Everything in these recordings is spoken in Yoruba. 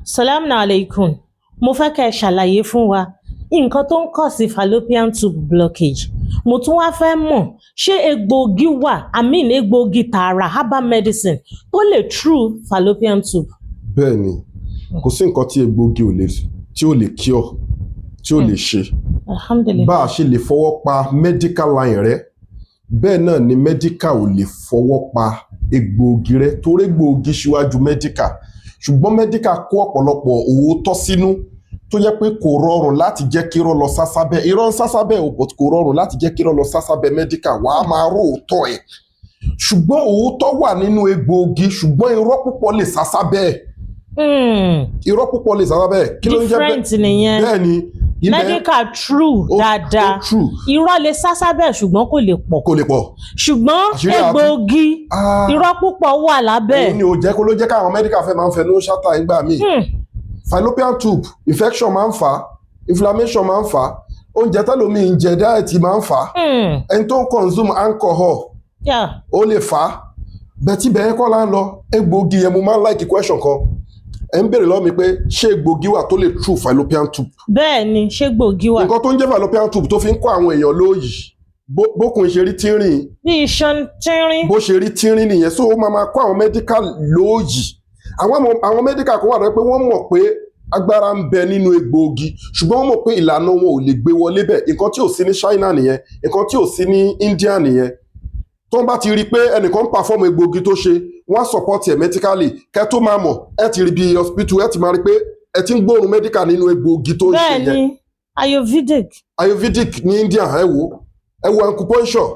Salaam alaikum. Mo fẹ́ kẹ́ ṣàlàyé fún wa nǹkan tó ń kọ̀ sí fallopian tube blockage. Mo tún wá fẹ́ mọ̀ ṣé egbòogi wà, egbòogi tààrà herbal medicine tó lè true fallopian tube. Bẹ́ẹ̀ni, kò sí nǹkan tí egbòogi tí ò lè cure, tí ò lè ṣe. Alhamdulillah. Bá a ṣe lè fọwọ́ pa medical line rẹ, bẹ́ẹ̀ náà ni medical ò lè fọwọ́ pa egbòogi rẹ torí egbòogi ṣíwájú medical. Ṣùgbọ́n medical kó ọ̀pọ̀lọpọ̀ òótọ́ sínú tó jẹ́ pé kò rọrùn láti jẹ́ kí irọ́ lọ sásábẹ́. Irọ́ ń sásábẹ́ ò but kò rọrùn láti jẹ́ kí irọ́ lọ sásábẹ́ medical. Wàá máa rò òótọ́ ẹ̀. Ṣùgbọ́n òótọ́ wà nínú egbòogi ṣùgbọ́n irọ́ púpọ̀ lè sásábẹ́. Irọ́ púpọ̀ lè sásábẹ́. Kí ló ń jẹ́ bẹ́ẹ̀? Different nìyẹn. Bẹ́ẹ̀ni. Medical true dáadáa. Irọ́ lè sásábẹ́ ṣùgbọ́n kò lè pọ̀. Kò lè pọ̀. Ṣùgbọ́n egbòogi irọ́ púpọ̀ wà lábẹ́. Òun ni ò jẹ́ kó ló jẹ́ káwọn medical fẹ́ máa ń fẹnu ṣáta ìgbà míì. Fallopian tube infection máa ń fà á, inflammation máa ń fà á, oúnjẹ tẹ́lómi ń jẹ diet máa ń fà á, ẹni tó ń consume alcohol ó lè fà á. Bẹ̀tí bẹ́ẹ̀ kọ́ la ń lọ egbòogi yẹn mo máa ń like question kan. Ẹ ń béèrè lọ́wọ́ mi pé ṣé egbòogi wà tó lè true fallopian tube? Bẹ́ẹ̀ni, ṣé egbòogi wà? Nǹkan tó ń jẹ́ fallopian tube tó fi ń kọ́ àwọn èèyàn lóyìí bókun ṣe rí tínrín. Bí iṣan tínrín. Bó ṣe rí tínrín nìyẹn so ó máa kọ́ àwọn medical lóyìí. Àwọn medical kan wà rẹ pé wọ́n mọ̀ pé agbára ń bẹ nínú egbòogi ṣùgbọ́n wọ́n mọ̀ pé ìlànà wọn ò lè gbé wọlé bẹ̀. Nǹkan tí ò sí ní China nìyẹn, nǹkan tí ò sí ní India nìyẹn. Tó ń bá ti rí i pé ẹnìkan ń perform egbòogi tó ṣe wọ́n á support ẹ̀ medically kẹ́ tó máa mọ̀ ẹ ti rí bí hospital ẹ ti máa rí pé ẹ ti ń gbóòórùn medical nínú egbòogi tó ń ṣe yẹn. Bẹ́ẹ̀ni, Ayurvedic ní India ẹ wo acupuncture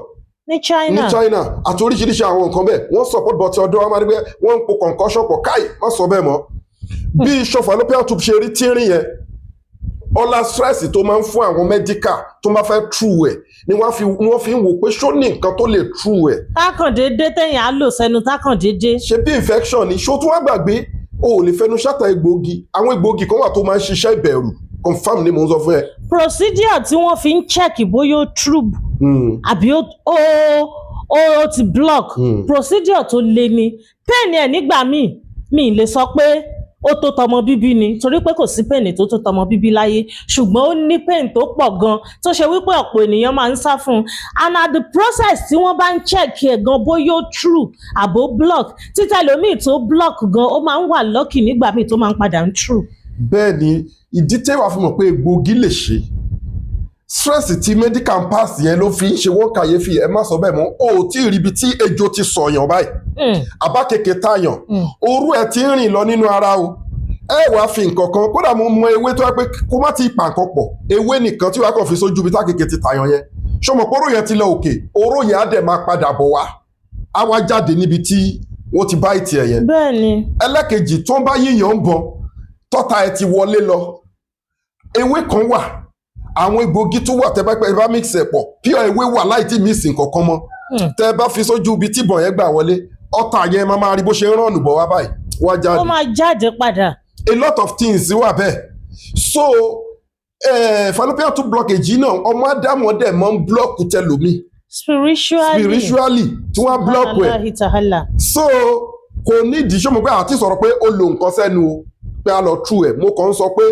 ní China àti oríṣiríṣi àwọn nǹkan bẹ́ẹ̀ wọ́n support bọ̀tì ọ̀dọ́ wọn máa rí pé wọ́n ń po concussion pọ̀ káì má sọ bẹ́ẹ̀ mọ́. Bí iṣan fallopian tube ṣe rí tínrín yẹn ọlá stress tó máa ń fún àwọn medical tó máa fẹ́ true ẹ̀ ni wọ́n fi ń wò pé ṣó ní nǹkan tó lè true ẹ̀. Tákàndéédé tẹ̀yìn á lò sẹ́nu tákàndéédé. Ṣé bí infection ni ṣó tún wá gbàgbé o ò lè fẹnu ṣàtà egbòogi àwọn egbòogi kan wà tó máa ń ṣiṣẹ́ ìbẹ̀rù confam ni mo ń sọ fún ẹ. Procedure tí wọ́n fi ń check bóyá ó true àbí ó ti block procedure tó le ni pain ẹ̀ nígbà míì lè sọ pé ó tó tọmọ bíbí ni torí pé kò sí pain tó tọmọ bíbí láyé ṣùgbọ́n ó ní pain tó pọ̀ gan tó ṣe wípé ọ̀pọ̀ ènìyàn máa ń sá fún un and at the process tí wọ́n bá ń check ẹ̀ gan bóyá ó true àbó block títẹ̀ lómìn tó block gan ó máa ń wà lucky nígbà míì tó máa ń padà ń true. Bẹ́ẹ̀ni ìdí tẹ́wàá fi mọ̀ pé egbòogi lè ṣe stress tí medical pass yẹn ló fi ń ṣe wọ́n kàyéfì ẹ má sọ bẹ́ẹ̀ mọ́ o ò tí ì rí ibi tí ejò ti sọ̀yàn báyìí àbá kékeré tààyàn orú ẹ ti ń rìn lọ nínú ara o ẹ wàá fi nǹkan kan kódà mo mọ ewé tó yẹ pé kó má ti pa nǹkan pọ̀ ewé nìkan tí wàá kàn fi sójú ibi tá kékeré ti tààyàn yẹn ṣọmọ pé oró yẹn ti lọ òkè oró yẹn á dẹ̀ máa padà bọ̀ wá á wá jáde níbi tí wọ́n ti bá ìtì ẹ̀ yẹn. Bẹ́ẹ̀ni. Ẹlẹ́kejì tó ń bá yíyan ń bọ̀ tọ́ta ẹ ti wọlé lọ ewé kan wà àwọn egbòogi tó wà tẹ́ bá mix ẹ̀ pọ̀ pure ewé wà láì tí mix nǹkankan mọ́ tẹ́ bá fi sójú ibi tí ìbọn yẹn gbà wọlé ọ̀tá yẹn máa rí bó ṣe ń rànù bọ̀ wá báyìí wá jáde. Ó máa jáde padà. A lot of things wà bẹ́ẹ̀ so fallopian tube blockage náà ọmọ ádámọ̀ dẹ̀ máa ń blọ́ọ̀kù tẹlòmíì spiritually tí wọ́n á blọ́ọ̀kù ẹ̀ so kò nídìí ṣọ́mọ pé àti sọ̀rọ̀ pé ó lo nǹkan sẹ́nu o pé a lọ true ẹ̀ mo kàn ń sọ pé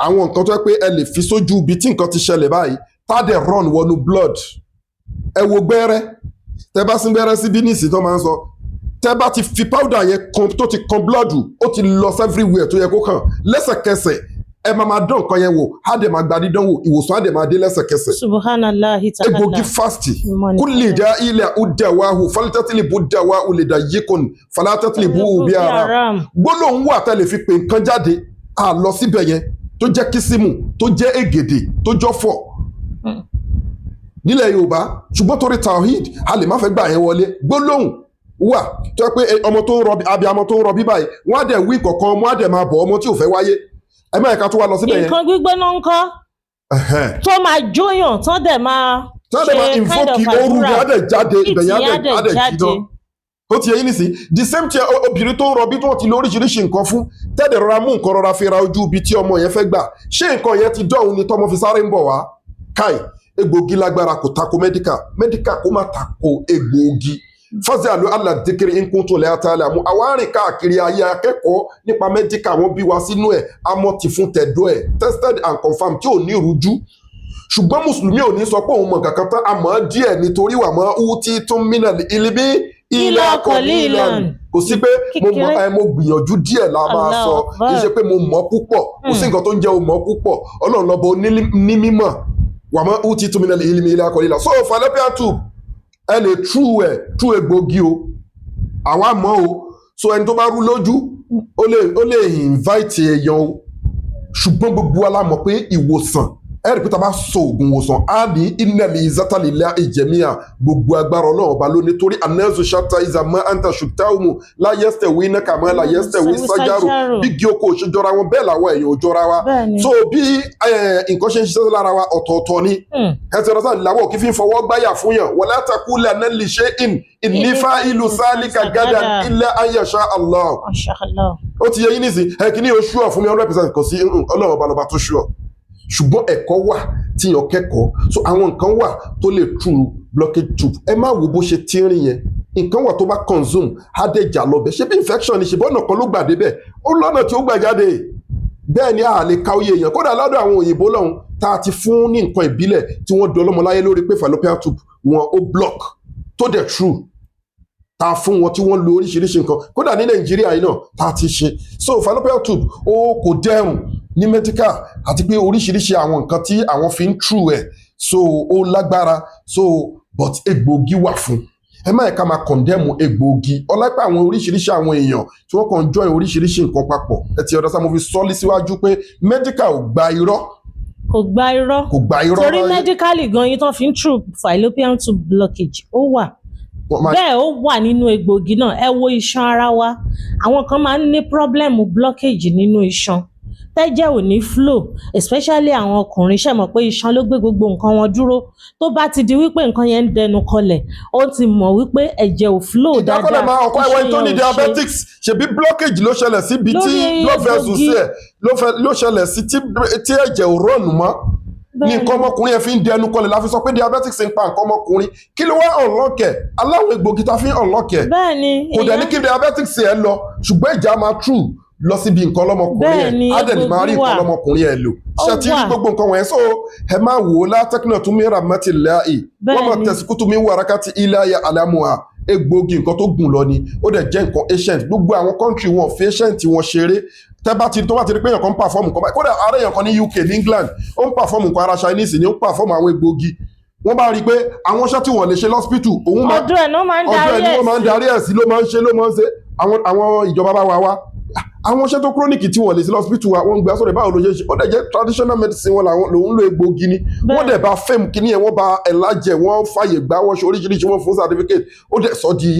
àwọn nǹkan tó yẹ pé ẹ lè fi sójú ibi tí nǹkan ti ṣẹlẹ̀ báyìí tádẹ̀ run wọnú blood ẹ wo gbẹ́rẹ́ tẹ bá sín gbẹ́rẹ́ sí bínísì tó máa ń sọ tẹ bá ti fi powder yẹn kan tó ti kan blood ó ti lọ everywhere tó yẹ kó kàn lẹ́sẹ̀kẹsẹ̀ ẹ máa dán nǹkan yẹn wò á dẹ̀ máa gba dídán wò ìwòsàn á dẹ̀ máa dé lẹ́sẹ̀kẹsẹ̀. Subhanallah ta'ala. Egbògi fasti kúlì dá ilẹ̀ udawahu falitẹ́tìlì bú dawahu lè dá yíkun falatẹ́tìlì bú bí ara gbólóhùn wà tẹ́lẹ̀ fi pè nǹkan jáde á lọ síbẹ̀ yẹn tó jẹ́ kísímù tó jẹ́ ègèdè tó jọ́fọ̀ nílẹ̀ Yorùbá ṣùgbọ́n torí tawhid a lè má fẹ́ gbà yẹn wọlé gbólóhùn wà tó yẹ pé ọmọ tó ń rọbí abiyamọ tó ń rọbí báyìí wọ́n á dẹ̀ wí kọ̀ọ̀kan ọmọ á dẹ̀ máa bọ̀ ọmọ tí ò fẹ́ wáyé ẹ má ẹ̀ka tó wá lọ síbẹ̀ yẹn. Nǹkan gbígbóná ń kọ́ tó máa jóyàn tán dẹ̀ máa ṣe kind of àdúrà á dẹ̀ jáde ìbẹ̀yẹn á dẹ̀ jiná ó ti yẹ yín nísìn the same thing obìnrin tó ń rọbí tó ti lo oríṣiríṣi nǹkan fún tẹ́lẹ̀ rọra mú nǹkan rọra fi ra ojú ibi tí ọmọ yẹn fẹ́ gbà ṣé nǹkan yẹn ti dọ̀hún ni tọmọ fi sáré ń bọ̀ wá káì egbòogi lágbára kò tako medical kó má tako egbòogi fọ́sẹ̀ àlọ́ aládìkiri nkúntò lẹ́yàtàlẹ́ àmú àwọn arìn káàkiri ayé akẹ́kọ̀ọ́ nípa mẹ́díkà wọ́n bí wa sínú ẹ̀ amọ̀ ti fún tẹ̀dọ́ ẹ̀ tested and confirmed tí ò ní ìrújú ṣùgbọ́n mùsùlùmí ò ní sọ pé òun mọ̀ kankan tán àmọ́ díẹ̀ nítorí wà mọ́ uti tún mínà ilibí ilé akọ̀lí ìlànà kò sí pé mo gbìyànjú díẹ̀ la máa sọ kì í ṣe pé mo mọ̀ púpọ̀ kò sí nǹkan tó ń jẹ́ o mọ̀ púpọ̀ ọlọ́run lọ́bọ ní mímọ̀ wà mọ́ uti tún mínà ilé akọ̀lí ìlànà so fallopian tube ẹ lè tú egbògi o àwa mọ̀ o so ẹni tó bá rú lójú ó lè invite èèyàn o ṣùgbọ́n gbogbo wa la mọ̀ pé ìwòsàn ẹ̀rí pété a bá sọ oògùn ìwòsàn á ní ìnẹ̀lì ìzátàlélẹ̀ ìjẹ̀míà gbogbo agbára ọlọ́run ọba lónìí torí anẹ́sù ṣáta ìzàmọ́ àǹtà ṣùtàùmù láyẹ́sítẹ̀wé iná kàmọ́ láyẹ́sítẹ̀wé sájárò bí kí oko ò ṣe jọra wọn bẹ́ẹ̀ làwọn èèyàn ò jọra wa so bí nǹkan ṣe ń ṣiṣẹ́ lára wa ọ̀tọ̀ọ̀tọ̀ ni ẹ̀sìn ọ̀sán ìlàwọ̀ kí fi ń fọwọ́ gbáyà fún yàn wala taqulu li shay'in inni fa'ilu dhalika gadan illa an yasha Allah ó ti yẹ yín nísìn kí ni oṣù ọ̀ fún mi 100% kò sí ọlọ́run ọba lọ́ba tó ṣù ọ̀ ṣùgbọ́n ẹ̀kọ́ wà tí yàn kẹ́kọ̀ọ́ so àwọn nǹkan wà tó lè true blockage tube ẹ má wo bó ṣe tí ń rìn yẹn nǹkan wà tó bá consume adéjà lọ́bẹ̀ ṣé bí infection ni ṣùgbọ́n ọ̀nà kan ló gbà débẹ̀ ó lọ́nà tí ó gbà jáde bẹ́ẹ̀ ni a lè ka oyè èèyàn kódà lọ́dọ̀ àwọn òyìnbó lọ́hùn tá a ti fún ní nǹkan ìbílẹ̀ tí wọ́n dán ọlọ́mọláyé lórí pé fallopian tube wọn ó block tó dẹ̀ true tá a fún wọn tí wọ́n lo oríṣiríṣi nǹkan kódà ní nàìjíríà yìí náà tá a ti ṣe so fallopian tube ó kò dẹrùn ní medical àti pé oríṣiríṣi àwọn nǹkan tí àwọn fi ń true ẹ̀ so ó lágbára so but egbòogi wà fún ẹ má ẹ̀ka máa condemn egbòogi ọlápẹ́ àwọn oríṣiríṣi àwọn èèyàn tí wọ́n kàn join oríṣiríṣi nǹkan papọ̀ ẹ ti ọ̀dọ́ sá mo fi sọ́ọ́lí síwájú pé medical ò gba irọ́ kò gba irọ́ torí medically gan yín tán fi ń true fallopian tube blockage ó wà bẹ́ẹ̀ ó wà nínú egbògi náà ẹ wo iṣan ara wa àwọn kan máa ń ní problem blockage nínú iṣan tẹ́jẹ̀ ò ní flow especially àwọn ọkùnrin ṣe mọ̀ pé iṣan ló gbé gbogbo nǹkan wọn dúró tó bá ti di wípé nǹkan yẹn ń dẹnu kọlẹ̀ ó ti mọ̀ wípé ẹ̀jẹ̀ ò flow dáadáa ìdákọ́lẹ̀ máa ọkọ̀ ẹ̀wọ̀n tó ní diabetics ṣebí blockage ló ṣẹlẹ̀ sí ibi tí blood vessels ẹ̀ ló ṣẹlẹ̀ sí tí ẹ̀jẹ̀ ò rọ̀nù mọ́ ní nǹkan ọmọkùnrin ẹ̀ fi ń dẹnu kọlẹ̀ la fi sọ pé diabetics ń pa nǹkan ọmọkùnrin kí ló wá unlock-ẹ̀ aláwọ̀ egbògi ta fi ń unlock-ẹ̀ kò dẹ̀ ní kí diabetics ẹ̀ lọ ṣùgbọ́n ìjà máa true lọ síbi nǹkan ọlọ́mọkùnrin ẹ̀ adẹ̀lì máa rí nǹkan ọlọ́mọkùnrin ẹ̀ lò ṣe tí gbogbo nǹkan wọ̀nyẹn so ẹ máa wò ó látẹ́kùnà tún mí ra mẹ́tì láàyè wọ́n máa tẹ̀síkú tún mí wàrákà tí ilé ayé alámùhà egbògi nǹkan tó gùn lọ ni ó dẹ̀ jẹ́ nǹkan ancient gbogbo àwọn country wọn fi ancient wọn ṣeré tó bá ti rí pé èèyàn kan ń pàfọ́ọ̀mù nǹkan báyìí kódà ara èèyàn kan ní UK ní England ó ń pàfọ́ọ̀mù nǹkan ara Chinese ni ó ń pàfọ́ọ̀mù àwọn egbògi wọ́n bá rí i pé àwọn iṣẹ́ tí wọ́n lè ṣe lọ́sípítù òun ọdún ẹ̀ ló máa ń darí ẹ̀ sí ló máa ń ṣe àwọn ìjọba bá wa àwọn iṣẹ́ tó chronic tí wọ́n lè sí lọ́sípítù wa wọ́n gbé aṣọ́rẹ̀ báwo ló ṣe ó dẹ̀ jẹ́ traditional medicine wọn lòun lo egbògi ni wọ́n dẹ̀ bá fẹ́ẹ̀mù kíní ẹ̀ wọ́n bá ẹ̀lájẹ̀ wọ́n fàyè gbá wọ́n ṣe oríṣiríṣi wọ́n fún certificate ó dẹ̀ sọ di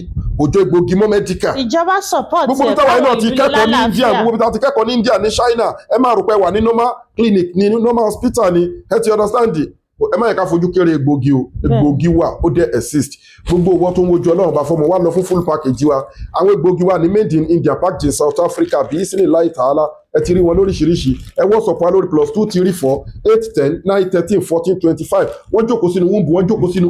òjò egbògi mọ́ medical. ìjọba support gbogbo bí táwọn náà ti kẹ́kọ̀ọ́ ní India gbogbo bí táwọn ti kẹ́kọ̀ọ́ ní India ní China ẹ máa rò pé wà ní normal clinic ní normal hospital ni ẹ ti understand ẹ má yẹ ká fojú kéré egbògi o egbògi wà ó dẹ̀ exist gbogbo owó tó ń wojú ọlọ́run bá fọmọ wà lọ fún full package wa àwọn egbògi wa ní made in India packed in South Africa bí sínú láì tààlà ẹ ti rí wọn lóríṣiríṣi ẹ WhatsApp wa lórí +2 3 4 8 10 9 13 14 25 wọ́n jókòó sínú womb wọ́n jókòó sínú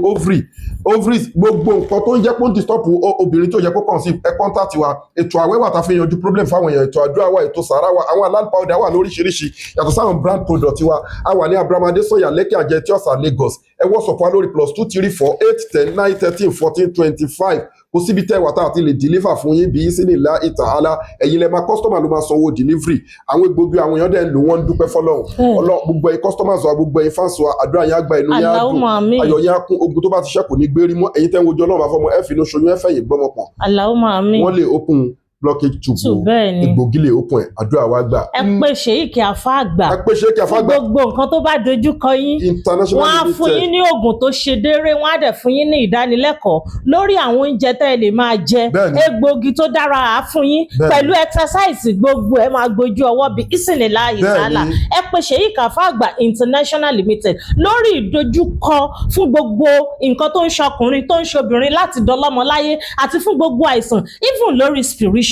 ovaries gbogbo nǹkan tó ń jẹ́ pé ó ń disturb obìnrin tó yẹ kó conceive ẹ contact wa ètò àwẹ̀ wà tá a fi yanjú problem fáwọn èèyàn ètò àdúrà wa ètò sàárà wa àwọn halal powder wà lóríṣiríṣi yàtọ̀ sáwọn brand product wa a wà ní Abramadé Sọ̀yà Lẹ́kì Àjẹtí Ọ̀sà Lagos ẹ WhatsApp wa lórí +2 3 4 8 10 9 13 14 25 kò síbi tẹ́ wà tá a ti lè deliver fún yín bí sí ní ìlà ìtàhálà ẹ̀yin lẹ́ máa customer ló máa sanwó delivery àwọn egbògi àwọn èèyàn dẹ̀ ń lò wọ́n ń dúpẹ́ fọlọ́run gbogbo ẹ̀yin customers wa gbogbo ẹ̀yin fans wa àdúrà yín á gba inú yín á dùn ayọ̀ yín á kún ogun tó bá ti ṣẹ́kù ní gbérí mọ́ ẹ̀yin tẹ́ ń wojú ọlọ́run àfọmọ́ ẹ̀ fi inú ṣoyún ẹ̀ fẹ̀yìn gbọ́mọ pọ̀ wọ́n lè open blockage tube egbògi lè open ẹ̀ àdúrà wa gbà. ẹ pé ṣèyíkì àfa àgbà gbogbo nǹkan tó bá dojú kọ yín wọ́n á fún yín ní oògùn tó ṣe déédéé wọ́n á dẹ̀ fún yín ní ìdánilẹ́kọ̀ọ́ lórí àwọn oúnjẹ tẹ́ ẹ lè máa jẹ egbògi tó dára á fún yín pẹ̀lú exercise gbogbo ẹ máa gbójú ọwọ́ bí ìsìnlélàyè sálà ẹ pé ṣèyíkì àfa àgbà international limited lórí ìdojúkọ fún gbogbo nǹkan tó ń ṣọkùnrin tó ń ṣobìnrin láti dọlọ́mọ láyé àti fún gbogbo àìsàn even lórí spiritual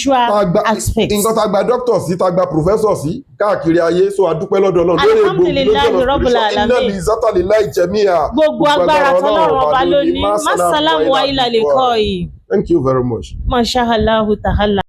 aspect. nǹkan tá a gba doctor sí tá a gba professor sí káàkiri ayé so adúpẹ́ lọ́dọ̀ náà lórí alhamdulilayi rabbil alamin iná ní zátàlí láì jẹ̀míà gbogbo agbára tọ́lọ́run ọba lónìí má sàlámù wa ilà lè kọ́ yìí. Thank you very much. Masha Allah ta'ala.